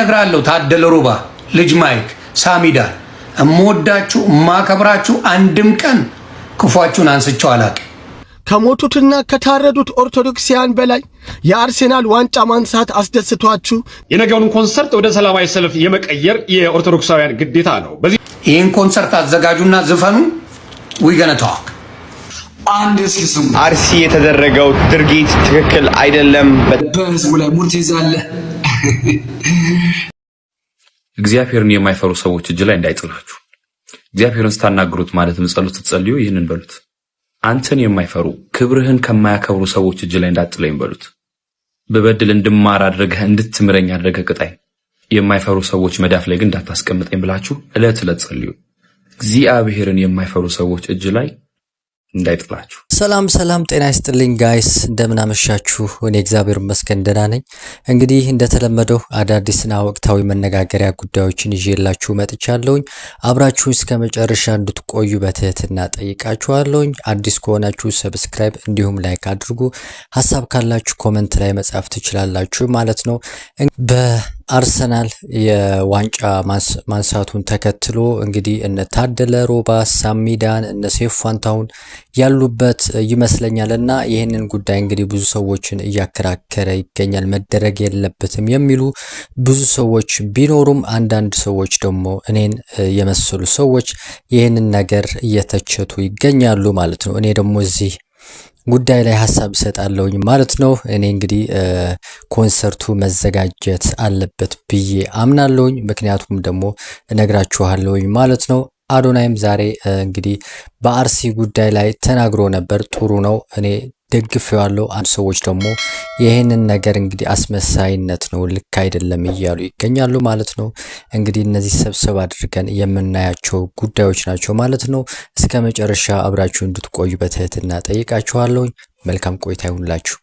ነግራለሁ። ታደለ ሮባ፣ ልጅ ማይክ፣ ሳሚዳን እምወዳችሁ እማከብራችሁ፣ አንድም ቀን ክፏችሁን አንስቼው አላቅም። ከሞቱትና ከታረዱት ኦርቶዶክሲያን በላይ የአርሴናል ዋንጫ ማንሳት አስደስቷችሁ የነገውን ኮንሰርት ወደ ሰላማዊ ሰልፍ የመቀየር የኦርቶዶክሳውያን ግዴታ ነው። ይህን ኮንሰርት አዘጋጁና ዝፈኑ። ዊገነታው አንድ ስልስም አርሲ የተደረገው ድርጊት ትክክል አይደለም። በህዝቡ ላይ ሙርት ይዛለ። እግዚአብሔርን የማይፈሩ ሰዎች እጅ ላይ እንዳይጥላችሁ። እግዚአብሔርን ስታናግሩት ማለትም ጸሎት ስትጸልዩ ይህንን በሉት። አንተን የማይፈሩ ክብርህን ከማያከብሩ ሰዎች እጅ ላይ እንዳትጥለኝ በሉት። በበድል እንድማር አድርገህ እንድትምረኝ አድርገህ ቅጣኝ፣ የማይፈሩ ሰዎች መዳፍ ላይ ግን እንዳታስቀምጠኝ ብላችሁ ዕለት ዕለት ጸልዩ። እግዚአብሔርን የማይፈሩ ሰዎች እጅ ላይ እንዳይጥላችሁ። ሰላም ጤና ይስጥልኝ ጋይስ፣ እንደምን አመሻችሁ? እኔ እግዚአብሔር ይመስገን ደህና ነኝ። እንግዲህ እንደተለመደው አዳዲስና ወቅታዊ መነጋገሪያ ጉዳዮችን ይዤላችሁ መጥቻለሁኝ። አብራችሁን እስከ መጨረሻ እንድትቆዩ በትህትና ጠይቃችኋለሁኝ። አዲስ ከሆናችሁ ሰብስክራይብ እንዲሁም ላይክ አድርጉ። ሐሳብ ካላችሁ ኮሜንት ላይ መጻፍ ትችላላችሁ ማለት ነው። በአርሰናል የዋንጫ ማንሳቱን ተከትሎ እንግዲህ እነ ታደለ ሮባ፣ ሳሚዳን፣ እነ ሴፍ ፋንታሁን ያሉበት ይመስለኛልና ይህንን ጉዳይ እንግዲህ ብዙ ሰዎችን እያከራከረ ይገኛል። መደረግ የለበትም የሚሉ ብዙ ሰዎች ቢኖሩም አንዳንድ ሰዎች ደግሞ እኔን የመሰሉ ሰዎች ይህንን ነገር እየተቸቱ ይገኛሉ ማለት ነው። እኔ ደግሞ እዚህ ጉዳይ ላይ ሐሳብ እሰጣለሁኝ ማለት ነው። እኔ እንግዲህ ኮንሰርቱ መዘጋጀት አለበት ብዬ አምናለሁኝ። ምክንያቱም ደግሞ እነግራችኋለሁኝ ማለት ነው። አዶናይም ዛሬ እንግዲህ በአርሲ ጉዳይ ላይ ተናግሮ ነበር። ጥሩ ነው፣ እኔ ደግፌዋለሁ። አንድ ሰዎች ደግሞ ይሄንን ነገር እንግዲህ አስመሳይነት ነው፣ ልክ አይደለም እያሉ ይገኛሉ ማለት ነው። እንግዲህ እነዚህ ሰብሰብ አድርገን የምናያቸው ጉዳዮች ናቸው ማለት ነው። እስከ መጨረሻ አብራችሁ እንድትቆዩ በትህትና ጠይቃችኋለሁ። መልካም ቆይታ ይሁንላችሁ።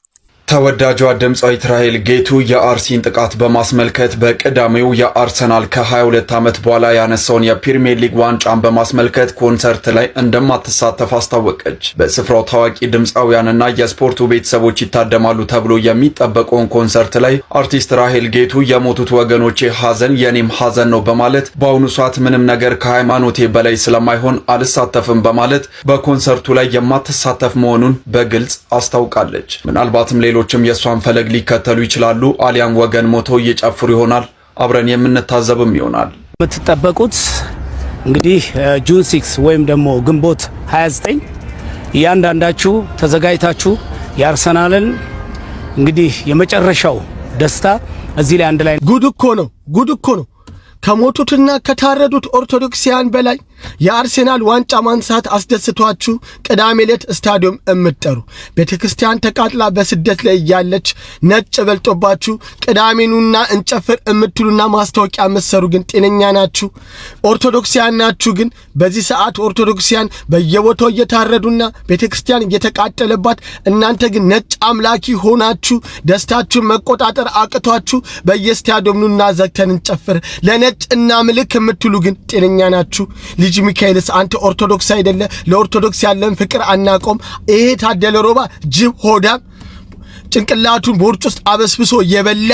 ተወዳጇ ድምጻዊት ራሄል ጌቱ የአርሲን ጥቃት በማስመልከት በቀዳሚው የአርሰናል ከ22 ዓመት በኋላ ያነሳውን የፕሪሚየር ሊግ ዋንጫን በማስመልከት ኮንሰርት ላይ እንደማትሳተፍ አስታወቀች። በስፍራው ታዋቂ ድምጻውያንና የስፖርቱ ቤተሰቦች ይታደማሉ ተብሎ የሚጠበቀውን ኮንሰርት ላይ አርቲስት ራሄል ጌቱ የሞቱት ወገኖቼ ሐዘን የኔም ሐዘን ነው በማለት በአሁኑ ሰዓት ምንም ነገር ከሃይማኖቴ በላይ ስለማይሆን አልሳተፍም በማለት በኮንሰርቱ ላይ የማትሳተፍ መሆኑን በግልጽ አስታውቃለች። ምናልባትም ሌሎችም የሷን ፈለግ ሊከተሉ ይችላሉ፣ አሊያም ወገን ሞቶ እየጨፍሩ ይሆናል። አብረን የምንታዘብም ይሆናል። የምትጠበቁት እንግዲህ ጁን 6 ወይም ደግሞ ግንቦት 29 እያንዳንዳችሁ ተዘጋጅታችሁ የአርሰናልን እንግዲህ የመጨረሻው ደስታ እዚህ ላይ አንድ ላይ ጉድ እኮ ነው። ከሞቱትና ከታረዱት ኦርቶዶክሲያን በላይ የአርሴናል ዋንጫ ማንሳት አስደስቷችሁ ቅዳሜ ዕለት ስታዲየም እምትጠሩ ቤተክርስቲያን ተቃጥላ በስደት ላይ ያለች ነጭ በልጦባችሁ ቅዳሜኑና እንጨፍር እምትሉና ማስታወቂያ መሰሩ ግን ጤነኛ ናችሁ? ኦርቶዶክሲያን ናችሁ? ግን በዚህ ሰዓት ኦርቶዶክሲያን በየቦታው እየታረዱና ቤተክርስቲያን እየተቃጠለባት እናንተ ግን ነጭ አምላኪ ሆናችሁ ደስታችሁን መቆጣጠር አቅቷችሁ በየስታዲየሙና ዘግተን እንጨፍር ለነጭ እና ምልክ እምትሉ ግን ጤነኛ ናችሁ? ልጅ ሚካኤልስ አንተ ኦርቶዶክስ አይደለ? ለኦርቶዶክስ ያለን ፍቅር አናቆም። ይሄ ታደለ ሮባ ጅብ ሆዳም ጭንቅላቱን ቦርጭ ውስጥ አበስብሶ የበላ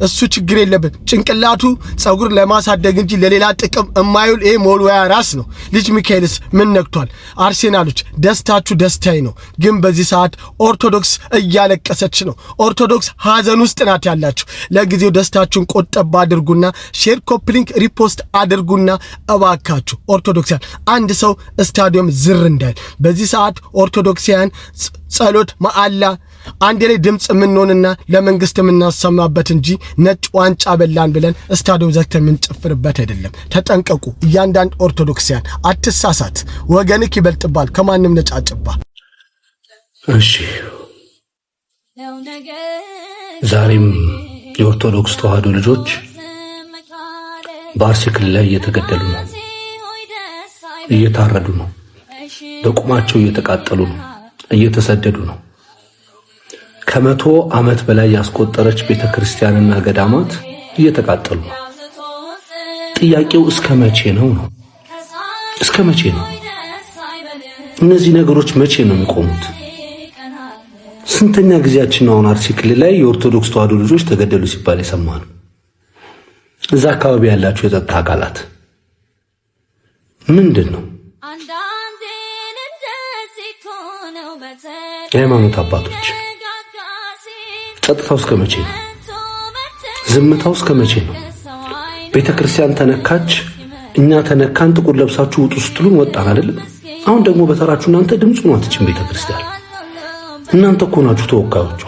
እሱ ችግር የለበት። ጭንቅላቱ ጸጉር ለማሳደግ እንጂ ለሌላ ጥቅም የማይውል ይሄ ሞልዋያ ራስ ነው። ልጅ ሚካኤልስ ምን ነክቷል? አርሴናሎች ደስታችሁ ደስታዬ ነው፣ ግን በዚህ ሰዓት ኦርቶዶክስ እያለቀሰች ነው። ኦርቶዶክስ ሐዘን ውስጥ ናት ያላችሁ። ለጊዜው ደስታችሁን ቆጠባ አድርጉና ሼር፣ ኮፕሊንክ፣ ሪፖስት አድርጉና እባካችሁ ኦርቶዶክሲያን አንድ ሰው ስታዲየም ዝር እንዳይል። በዚህ ሰዓት ኦርቶዶክሲያን ጸሎት ማአላ አንድ ላይ ድምጽ ምንሆንና ለመንግስት የምናሰማበት እንጂ ነጭ ዋንጫ በላን ብለን ስታዲየም ዘግተን ምንጨፍርበት አይደለም። ተጠንቀቁ። እያንዳንዱ ኦርቶዶክሲያን አትሳሳት። ወገንክ ይበልጥባል ከማንም ነጫጭባ። እሺ ዛሬም የኦርቶዶክስ ተዋህዶ ልጆች በአርሲ ክልል ላይ እየተገደሉ ነው፣ እየታረዱ ነው፣ በቁማቸው እየተቃጠሉ ነው፣ እየተሰደዱ ነው። ከመቶ ዓመት በላይ ያስቆጠረች ቤተክርስቲያንና ገዳማት እየተቃጠሉ ነው። ጥያቄው እስከ መቼ ነው? እስከ መቼ ነው? እነዚህ ነገሮች መቼ ነው የሚቆሙት? ስንተኛ ጊዜያችን ነው አሁን አርሲ ክልል ላይ የኦርቶዶክስ ተዋህዶ ልጆች ተገደሉ ሲባል የሰማነው? እዛ አካባቢ ያላችሁ የጸጥታ አካላት ምንድነው? የሃይማኖት አባቶች ጸጥታው እስከ መቼ ነው? ዝምታው እስከ መቼ ነው? ቤተክርስቲያን ተነካች፣ እኛ ተነካን፣ ጥቁር ለብሳችሁ ውጡ ስትሉን ወጣን አይደለም? አሁን ደግሞ በተራችሁ እናንተ ድምፁ ነው አትችም ቤተክርስቲያን። እናንተ እኮ ናችሁ ተወካዮቹ።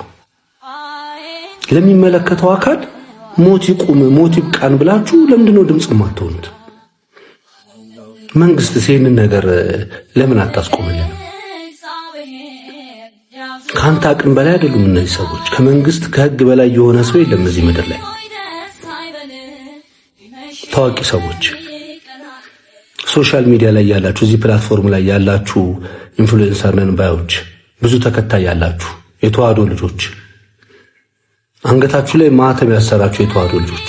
ለሚመለከተው አካል ሞት ይቁም ሞት ይብቃን ብላችሁ ለምንድነው ድምጽ የማትሆኑት? መንግስት ይሄንን ነገር ለምን አታስቆምልን? ካንተ አቅም በላይ አይደሉም እነዚህ ሰዎች። ከመንግስት ከህግ በላይ የሆነ ሰው የለም እዚህ ምድር ላይ። ታዋቂ ሰዎች፣ ሶሻል ሚዲያ ላይ ያላችሁ፣ እዚህ ፕላትፎርም ላይ ያላችሁ ኢንፍሉዌንሰር ነን ባዮች፣ ብዙ ተከታይ ያላችሁ የተዋህዶ ልጆች፣ አንገታችሁ ላይ ማህተም ያሰራችሁ የተዋህዶ ልጆች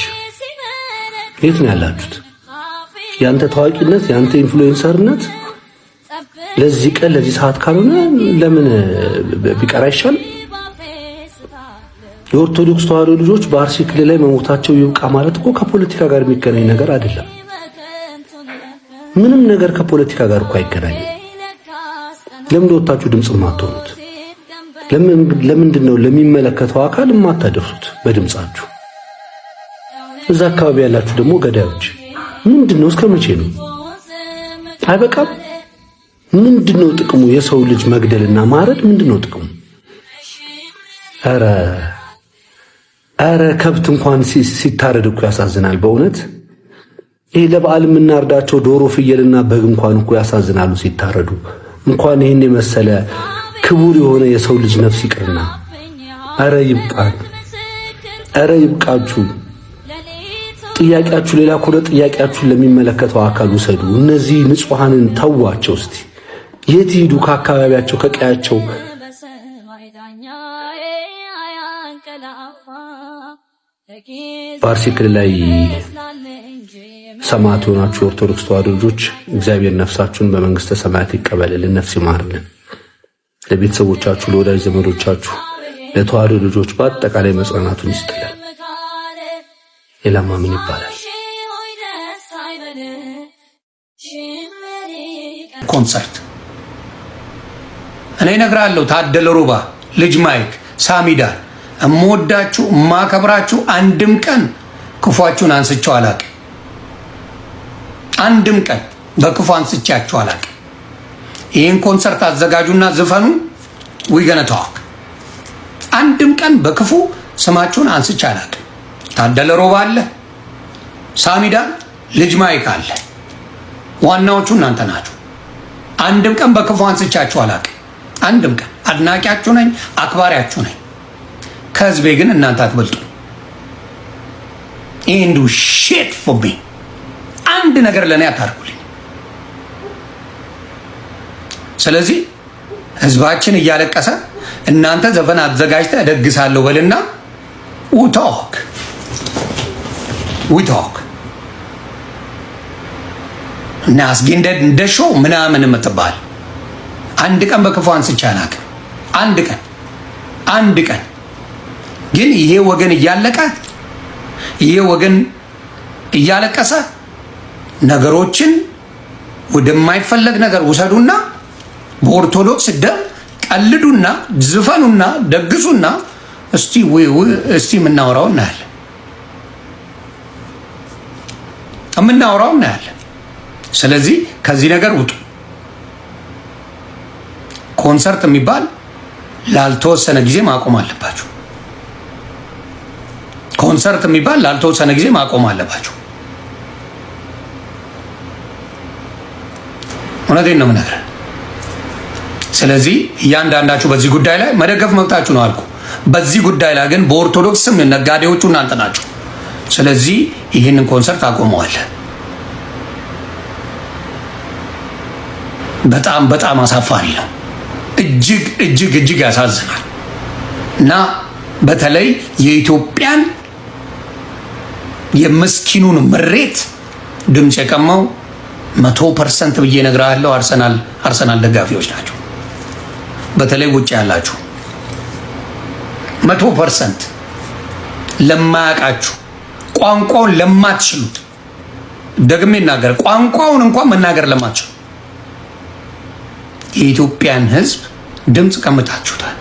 የት ነው ያላችሁት? ያንተ ታዋቂነት ያንተ ኢንፍሉዌንሰርነት ለዚህ ቀን ለዚህ ሰዓት ካልሆነ ለምን ቢቀር አይሻልም? የኦርቶዶክስ ተዋህዶ ልጆች በአርሲ ክልል ላይ መሞታቸው ይብቃ ማለት እኮ ከፖለቲካ ጋር የሚገናኝ ነገር አይደለም። ምንም ነገር ከፖለቲካ ጋር እኮ አይገናኝም። ለምን ወጣችሁ ድምጽ ማትሆኑት? ለምንድነው ለሚመለከተው አካል ማታደርሱት በድምጻችሁ? እዛ አካባቢ ያላችሁ ደግሞ ገዳዮች ምንድነው? እስከ መቼ ነው? አይበቃም? ምንድነው ጥቅሙ? የሰው ልጅ መግደልና ማረድ ምንድነው ጥቅሙ? ኧረ ከብት እንኳን ሲታረድ እኮ ያሳዝናል በእውነት። ይሄ ለበዓል የምናርዳቸው ዶሮ ፍየልና በግ እንኳን እኮ ያሳዝናሉ ሲታረዱ። እንኳን ይሄን የመሰለ ክቡር የሆነ የሰው ልጅ ነፍስ ይቅርና። ኧረ ይብቃን፣ ኧረ ይብቃችሁ። ጥያቄያችሁ ሌላ ከሆነ ጥያቄያችሁን ለሚመለከተው አካል ውሰዱ። እነዚህ ንጹሃንን ተዋቸው እስቲ። የት ሄዱ? ከአካባቢያቸው ከቀያቸው በአርሲ ክልል ላይ ሰማዕት የሆናችሁ ኦርቶዶክስ ተዋህዶ ልጆች እግዚአብሔር ነፍሳችሁን በመንግስተ ሰማያት ይቀበልልን፣ ነፍስ ይማርልን። ለቤተሰቦቻችሁ፣ ለወዳጅ ዘመዶቻችሁ፣ ለተዋህዶ ልጆች በአጠቃላይ መጽናናቱን ይስጥልን። ሌላማ ምን ይባላል? ኮንሰርት እኔ እነግራለሁ። ታደለ ሮባ፣ ልጅ ማይክ፣ ሳሚዳን እምወዳችሁ እማከብራችሁ፣ አንድም ቀን ክፏችሁን አንስቼው አላቅም። አንድም ቀን በክፉ አንስቻችሁ አላቅም። ይህን ኮንሰርት አዘጋጁና ዝፈኑ ዊገነታዋክ አንድም ቀን በክፉ ስማችሁን አንስቼ አላቅም። ታደለ ሮባ አለ፣ ሳሚዳን፣ ልጅ ማይክ አለ። ዋናዎቹ እናንተ ናችሁ። አንድም ቀን በክፉ አንስቻችሁ አላቅም። አንድም ቀን አድናቂያችሁ ነኝ፣ አክባሪያችሁ ነኝ። ከህዝቤ ግን እናንተ አትበልጡ። ኢንዱ ሺት ፎር ሚ አንድ ነገር ለኔ አታርጉልኝ። ስለዚህ ህዝባችን እያለቀሰ እናንተ ዘፈን አዘጋጅተ እደግሳለሁ በልና ዊቶክ እና አስጊ እንደ ሾው ምናምን የምትባል አንድ ቀን በክፉ አንስቼ አላውቅም። አንድ ቀን ግን ይሄ ወገን እያለቀ ይሄ ወገን እያለቀሰ ነገሮችን ወደማይፈለግ ነገር ውሰዱና በኦርቶዶክስ ደም ቀልዱና ዝፈኑና ደግሱና እስቲ የምናወራው እናያለን። ስለዚህ ከዚህ ነገር ውጡ። ኮንሰርት የሚባል ላልተወሰነ ጊዜ ማቆም አለባችሁ። ኮንሰርት የሚባል ላልተወሰነ ጊዜ ማቆም አለባችሁ። እውነቴን ነው የምነግርህ። ስለዚህ እያንዳንዳችሁ በዚህ ጉዳይ ላይ መደገፍ መብታችሁ ነው አልኩ። በዚህ ጉዳይ ላይ ግን በኦርቶዶክስ ስም ነጋዴዎቹ እናንተ ናችሁ። ስለዚህ ይህንን ኮንሰርት አቆመዋል። በጣም አሳፋሪ ነው። እጅግ ያሳዝናል። እና በተለይ የኢትዮጵያን የምስኪኑን ምሬት ድምፅ የቀማው 100% ብዬ እነግርሃለሁ አርሰናል ደጋፊዎች ናቸው። በተለይ ውጭ ያላችሁ 100% ለማያውቃችሁ ቋንቋውን ለማትችሉት ደግሜ እናገር ቋንቋውን እንኳን መናገር ለማትችሉ የኢትዮጵያን ህዝብ ድምጽ ቀምታችሁታል።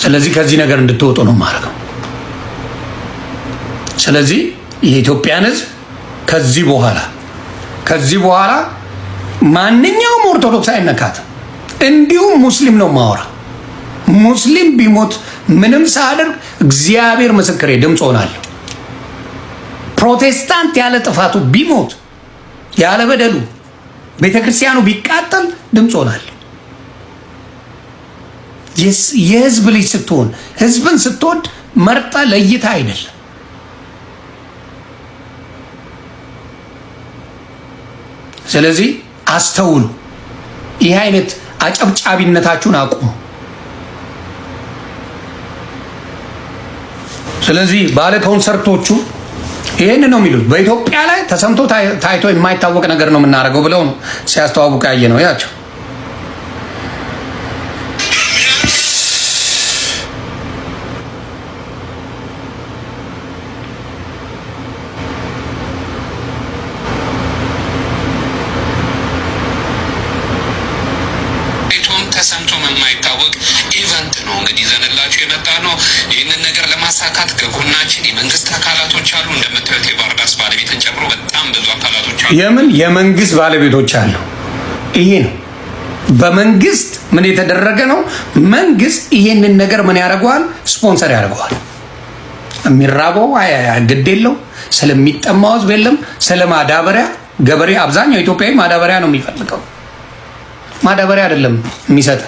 ስለዚህ ከዚህ ነገር እንድትወጡ ነው ማረጋው። ስለዚህ የኢትዮጵያን ህዝብ ከዚህ በኋላ ማንኛውም ኦርቶዶክስ አይነካት። እንዲሁም ሙስሊም ነው ማወራ። ሙስሊም ቢሞት ምንም ሳያደርግ እግዚአብሔር ምስክሬ ድምጽ ሆናለሁ። ፕሮቴስታንት ያለ ጥፋቱ ቢሞት ያለ በደሉ ቤተክርስቲያኑ ቢቃጠል ድምጽ ሆናለሁ። የህዝብ ልጅ ስትሆን ህዝብን ስትወድ መርጣ ለይታ አይደለም። ስለዚህ አስተውሉ። ይህ አይነት አጨብጫቢነታችሁን አቁሙ። ስለዚህ ባለ ኮንሰርቶቹ ይህን ነው የሚሉት። በኢትዮጵያ ላይ ተሰምቶ ታይቶ የማይታወቅ ነገር ነው የምናደርገው ብለው ነው ሲያስተዋውቁ ያየ ነው ያቸው። ተሰምቶ የማይታወቅ ኢቨንት ነው እንግዲህ ዘንላችሁ የመጣ ነው። ይህንን ነገር ለማሳካት ከጎናችን የመንግስት አካላቶች አሉ። እንደምታዩት የባርዳስ ባለቤትን ጨምሮ በጣም ብዙ አካላቶች አሉ። የመንግስት ባለቤቶች አሉ። ይሄ ነው በመንግስት ምን የተደረገ ነው። መንግስት ይሄንን ነገር ምን ያደርገዋል? ስፖንሰር ያደርገዋል። የሚራበው ግድ የለው፣ ስለሚጠማው ህዝብ የለም። ስለ ማዳበሪያ ገበሬ አብዛኛው ኢትዮጵያዊ ማዳበሪያ ነው የሚፈልገው። ማዳበሪያ አይደለም የሚሰጥ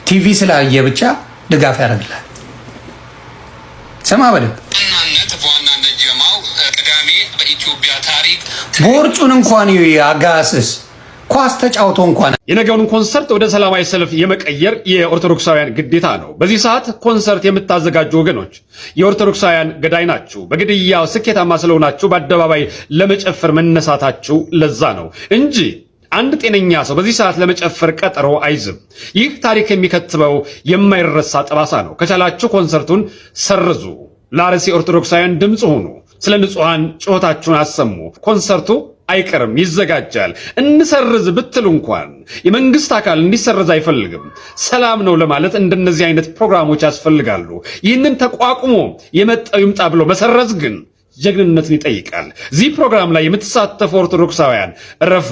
ቲቪ ስላየ ብቻ ድጋፍ ያደርግላል። ሰማ በደንብ በዋናነት ጀማው ቅዳሜ በኢትዮጵያ ታሪክ ቦርጩን እንኳን ያጋስስ ኳስ ተጫውቶ እንኳን የነገውን ኮንሰርት ወደ ሰላማዊ ሰልፍ የመቀየር የኦርቶዶክሳውያን ግዴታ ነው። በዚህ ሰዓት ኮንሰርት የምታዘጋጁ ወገኖች የኦርቶዶክሳውያን ገዳይ ናችሁ። በግድያው ስኬታማ ስለሆናችሁ በአደባባይ ለመጨፈር መነሳታችሁ ለዛ ነው እንጂ አንድ ጤነኛ ሰው በዚህ ሰዓት ለመጨፈር ቀጠሮ አይዝም። ይህ ታሪክ የሚከትበው የማይረሳ ጠባሳ ነው። ከቻላችሁ ኮንሰርቱን ሰርዙ። ለአርሲ ኦርቶዶክሳውያን ድምፅ ሁኑ። ስለ ንጹሐን ጩኸታችሁን አሰሙ። ኮንሰርቱ አይቀርም፣ ይዘጋጃል። እንሰርዝ ብትሉ እንኳን የመንግስት አካል እንዲሰርዝ አይፈልግም። ሰላም ነው ለማለት እንደነዚህ አይነት ፕሮግራሞች ያስፈልጋሉ። ይህንን ተቋቁሞ የመጣው ይምጣ ብሎ መሰረዝ ግን ጀግንነትን ይጠይቃል። እዚህ ፕሮግራም ላይ የምትሳተፉ ኦርቶዶክሳውያን እረፉ።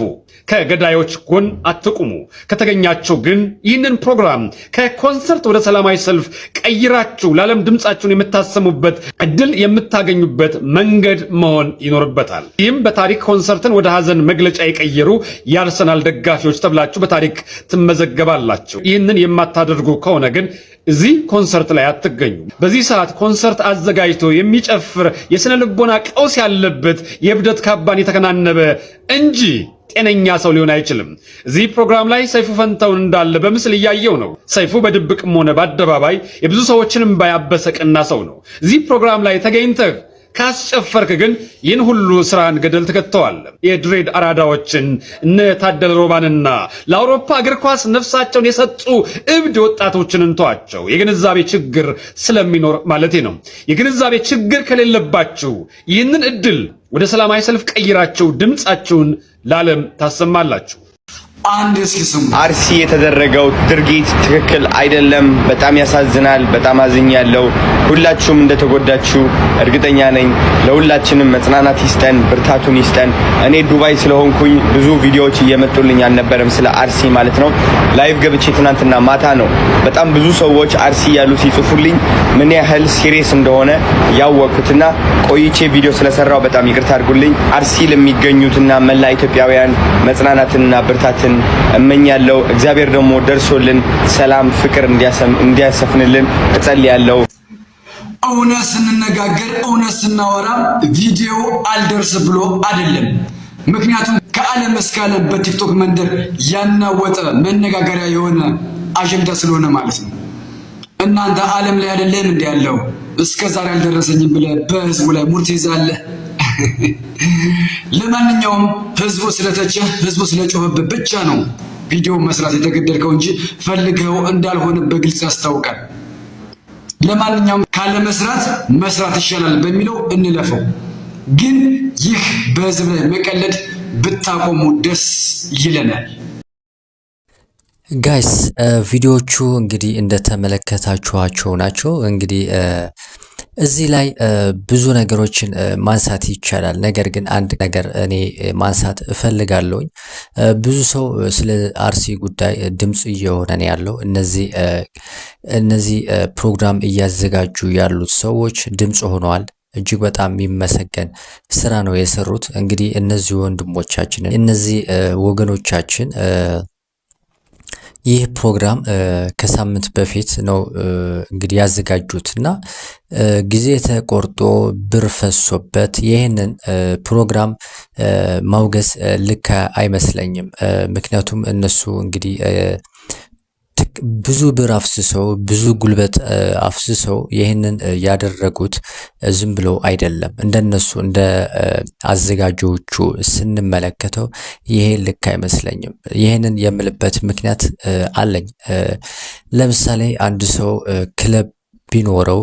ከገዳዮች ጎን አትቁሙ። ከተገኛችሁ ግን ይህንን ፕሮግራም ከኮንሰርት ወደ ሰላማዊ ሰልፍ ቀይራችሁ ለዓለም ድምፃችሁን የምታሰሙበት እድል የምታገኙበት መንገድ መሆን ይኖርበታል። ይህም በታሪክ ኮንሰርትን ወደ ሀዘን መግለጫ የቀየሩ የአርሰናል ደጋፊዎች ተብላችሁ በታሪክ ትመዘገባላችሁ። ይህንን የማታደርጉ ከሆነ ግን እዚህ ኮንሰርት ላይ አትገኙ። በዚህ ሰዓት ኮንሰርት አዘጋጅቶ የሚጨፍር የስነ ልቦና ቀውስ ያለበት የእብደት ካባን የተከናነበ እንጂ ጤነኛ ሰው ሊሆን አይችልም። እዚህ ፕሮግራም ላይ ሰይፉ ፈንታውን እንዳለ በምስል እያየው ነው። ሰይፉ በድብቅም ሆነ በአደባባይ የብዙ ሰዎችንም ባያበሰቅና ሰው ነው። እዚህ ፕሮግራም ላይ ተገኝተህ ካስጨፈርክ ግን ይህን ሁሉ ስራን ገደል ትከተዋል። የድሬድ አራዳዎችን እነ ታደለ ሮማንና ለአውሮፓ እግር ኳስ ነፍሳቸውን የሰጡ እብድ ወጣቶችን እንተዋቸው። የግንዛቤ ችግር ስለሚኖር ማለቴ ነው። የግንዛቤ ችግር ከሌለባችሁ ይህንን እድል ወደ ሰላማዊ ሰልፍ ቀይራችሁ ድምፃችሁን ለዓለም ታሰማላችሁ። አንድ እስኪ ስሙ። አርሲ የተደረገው ድርጊት ትክክል አይደለም። በጣም ያሳዝናል። በጣም አዝኛለሁ። ሁላችሁም እንደተጎዳችሁ እርግጠኛ ነኝ። ለሁላችንም መጽናናት ይስጠን፣ ብርታቱን ይስጠን። እኔ ዱባይ ስለሆንኩኝ ብዙ ቪዲዮዎች እየመጡልኝ አልነበረም ስለ አርሲ ማለት ነው። ላይቭ ገብቼ ትናንትና ማታ ነው በጣም ብዙ ሰዎች አርሲ ያሉ ሲጽፉልኝ ምን ያህል ሲሪየስ እንደሆነ ያወቅኩትና ቆይቼ ቪዲዮ ስለሰራው በጣም ይቅርታ አድርጉልኝ። አርሲ ለሚገኙትና መላ ኢትዮጵያውያን መጽናናትና ብርታትን እመኛለሁ። እግዚአብሔር ደግሞ ደርሶልን ሰላም፣ ፍቅር እንዲያሰፍንልን እጸልያለሁ። እውነት ስንነጋገር እውነት ስናወራ ቪዲዮ አልደርስ ብሎ አይደለም። ምክንያቱም ከዓለም እስከ ዓለም በቲክቶክ መንደር ያናወጠ መነጋገሪያ የሆነ አጀንዳ ስለሆነ ማለት ነው። እናንተ ዓለም ላይ አይደለም እንደ ያለው እስከ ዛሬ አልደረሰኝም ብለህ በህዝቡ ላይ ሙድ ትይዛለህ። ለማንኛውም ህዝቡ ስለተቸህ ህዝቡ ስለጮህብህ ብቻ ነው ቪዲዮ መስራት የተገደድከው እንጂ ፈልገው እንዳልሆነ በግልጽ ያስታውቃል። ለማንኛውም ካለ መስራት ይሻላል በሚለው እንለፈው። ግን ይህ በህዝብ ላይ መቀለድ ብታቆሙ ደስ ይለናል። ጋይስ ቪዲዮቹ እንግዲህ እንደተመለከታችኋቸው ናቸው። እንግዲህ እዚህ ላይ ብዙ ነገሮችን ማንሳት ይቻላል። ነገር ግን አንድ ነገር እኔ ማንሳት እፈልጋለሁኝ። ብዙ ሰው ስለ አርሲ ጉዳይ ድምጽ እየሆነ ነው ያለው። እነዚህ ፕሮግራም እያዘጋጁ ያሉት ሰዎች ድምጽ ሆነዋል። እጅግ በጣም የሚመሰገን ስራ ነው የሰሩት። እንግዲህ እነዚህ ወንድሞቻችን እነዚህ ወገኖቻችን ይህ ፕሮግራም ከሳምንት በፊት ነው እንግዲህ ያዘጋጁት እና ጊዜ ተቆርጦ ብር ፈሶበት ይህንን ፕሮግራም ማውገዝ ልክ አይመስለኝም። ምክንያቱም እነሱ እንግዲህ ብዙ ብር አፍስሰው ብዙ ጉልበት አፍስሰው ይህንን ያደረጉት ዝም ብሎ አይደለም። እንደነሱ እንደ አዘጋጆቹ ስንመለከተው ይሄ ልክ አይመስለኝም። ይህንን የምልበት ምክንያት አለኝ። ለምሳሌ አንድ ሰው ክለብ ቢኖረው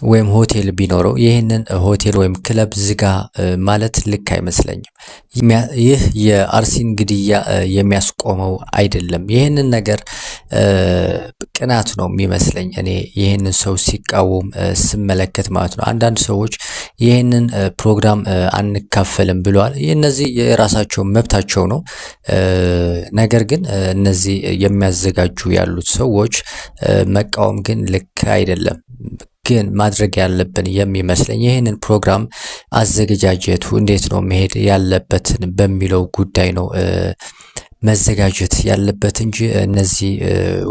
ወይም ሆቴል ቢኖረው ይህንን ሆቴል ወይም ክለብ ዝጋ ማለት ልክ አይመስለኝም። ይህ የአርሲን ግድያ የሚያስቆመው አይደለም። ይህንን ነገር ቅናት ነው የሚመስለኝ እኔ ይህንን ሰው ሲቃወም ስመለከት ማለት ነው። አንዳንድ ሰዎች ይህንን ፕሮግራም አንካፈልም ብለዋል። እነዚህ የራሳቸው መብታቸው ነው። ነገር ግን እነዚህ የሚያዘጋጁ ያሉት ሰዎች መቃወም ግን ልክ አይደለም። ግን ማድረግ ያለብን የሚመስለኝ ይህንን ፕሮግራም አዘገጃጀቱ እንዴት ነው መሄድ ያለበትን በሚለው ጉዳይ ነው መዘጋጀት ያለበት እንጂ እነዚህ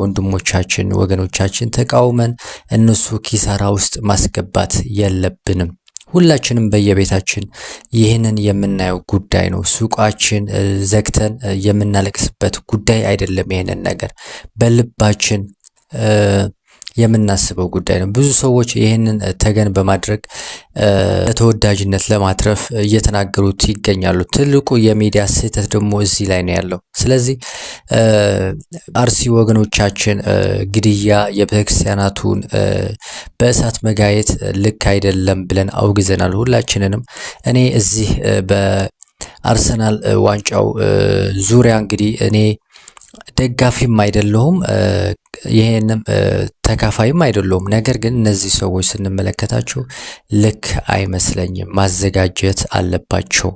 ወንድሞቻችን ወገኖቻችን ተቃውመን እነሱ ኪሳራ ውስጥ ማስገባት የለብንም። ሁላችንም በየቤታችን ይህንን የምናየው ጉዳይ ነው። ሱቃችን ዘግተን የምናለቅስበት ጉዳይ አይደለም። ይህንን ነገር በልባችን የምናስበው ጉዳይ ነው። ብዙ ሰዎች ይህንን ተገን በማድረግ ተወዳጅነት ለማትረፍ እየተናገሩት ይገኛሉ። ትልቁ የሚዲያ ስህተት ደግሞ እዚህ ላይ ነው ያለው። ስለዚህ አርሲ ወገኖቻችን ግድያ፣ የቤተክርስቲያናቱን በእሳት መጋየት ልክ አይደለም ብለን አውግዘናል ሁላችንንም። እኔ እዚህ በአርሰናል ዋንጫው ዙሪያ እንግዲህ እኔ ደጋፊም አይደለሁም ይሄንም ተካፋይም አይደለሁም። ነገር ግን እነዚህ ሰዎች ስንመለከታቸው ልክ አይመስለኝም። ማዘጋጀት አለባቸው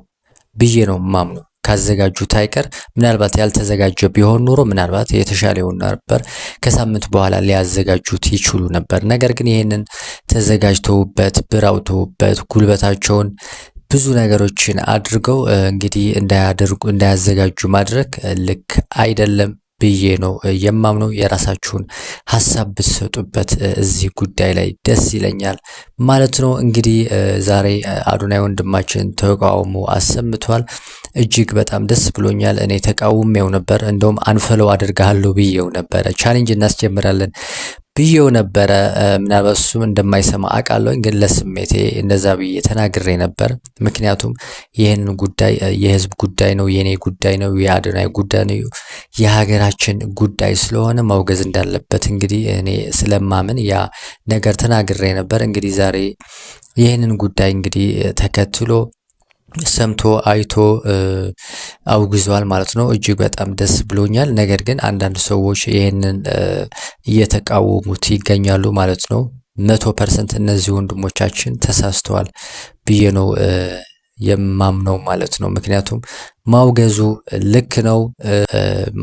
ብዬ ነው ማምነው። ካዘጋጁት አይቀር ምናልባት ያልተዘጋጀ ቢሆን ኖሮ ምናልባት የተሻለ ይሆን ነበር። ከሳምንት በኋላ ሊያዘጋጁት ይችሉ ነበር። ነገር ግን ይሄንን ተዘጋጅተውበት ብር አውጥተውበት ጉልበታቸውን ብዙ ነገሮችን አድርገው እንግዲህ እንዳያዘጋጁ ማድረግ ልክ አይደለም ብዬ ነው የማምነው። የራሳችሁን ሐሳብ ብትሰጡበት እዚህ ጉዳይ ላይ ደስ ይለኛል ማለት ነው። እንግዲህ ዛሬ አዶናይ ወንድማችን ተቃውሞ አሰምቷል። እጅግ በጣም ደስ ብሎኛል። እኔ ተቃውሜው ነበር። እንደውም አንፈለው አድርጋለሁ ብዬው ነበረ። ቻሌንጅ እናስጀምራለን ብዬው ነበረ። ምናልባት እሱም እንደማይሰማ አውቃለሁ፣ ግን ለስሜቴ እንደዛ ብዬ ተናግሬ ነበር። ምክንያቱም ይህን ጉዳይ የህዝብ ጉዳይ ነው፣ የኔ ጉዳይ ነው፣ የአዶናይ ጉዳይ ነው፣ የሀገራችን ጉዳይ ስለሆነ ማውገዝ እንዳለበት እንግዲህ እኔ ስለማምን ያ ነገር ተናግሬ ነበር። እንግዲህ ዛሬ ይህንን ጉዳይ እንግዲህ ተከትሎ ሰምቶ አይቶ አውግዟል ማለት ነው። እጅግ በጣም ደስ ብሎኛል። ነገር ግን አንዳንድ ሰዎች ይህንን እየተቃወሙት ይገኛሉ ማለት ነው። 100% እነዚህ ወንድሞቻችን ተሳስተዋል ብዬ ነው የማምነው ማለት ነው። ምክንያቱም ማውገዙ ልክ ነው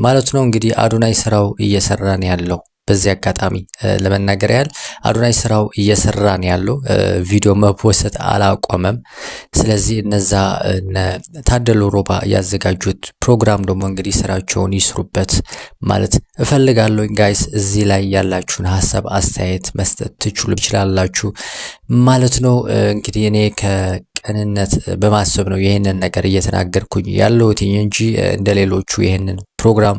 ማለት ነው። እንግዲህ አዶናይ ስራው እየሰራን ያለው በዚህ አጋጣሚ ለመናገር ያህል አዶናይ ስራው እየሰራን ያለው ቪዲዮ መፖስት አላቆመም። ስለዚህ እነዛ ታደሉ ሮባ ያዘጋጁት ፕሮግራም ደግሞ እንግዲህ ስራቸውን ይስሩበት ማለት እፈልጋለሁ። ጋይስ እዚህ ላይ ያላችሁን ሀሳብ አስተያየት መስጠት ትችላላችሁ ማለት ነው። እንግዲህ እኔ ከቅንነት በማሰብ ነው ይሄንን ነገር እየተናገርኩኝ ያለሁት እንጂ እንደሌሎቹ ይሄንን ፕሮግራም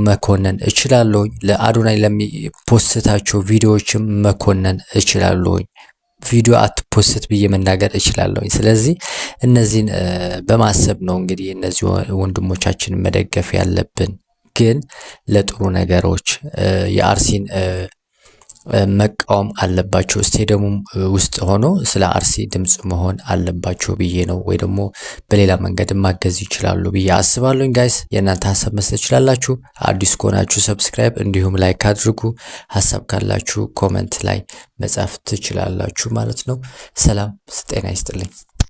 መኮነን እችላለሁ። ለአዶናይ ለሚፖስታቸው ቪዲዮዎችም መኮነን እችላለሁ። ቪዲዮ አትፖስት ብዬ መናገር እችላለሁ። ስለዚህ እነዚህን በማሰብ ነው እንግዲህ እነዚህ ወንድሞቻችን መደገፍ ያለብን። ግን ለጥሩ ነገሮች የአርሲን መቃወም አለባቸው። ስቴዲየሙም ውስጥ ሆኖ ስለ አርሲ ድምጽ መሆን አለባቸው ብዬ ነው፣ ወይ ደግሞ በሌላ መንገድ ማገዝ ይችላሉ ብዬ አስባለሁኝ። ጋይስ የእናንተ ሀሳብ መስጠት ትችላላችሁ። አዲስ ከሆናችሁ ሰብስክራይብ እንዲሁም ላይክ አድርጉ። ሀሳብ ካላችሁ ኮመንት ላይ መጻፍ ትችላላችሁ ማለት ነው። ሰላም ጤና ይስጥልኝ።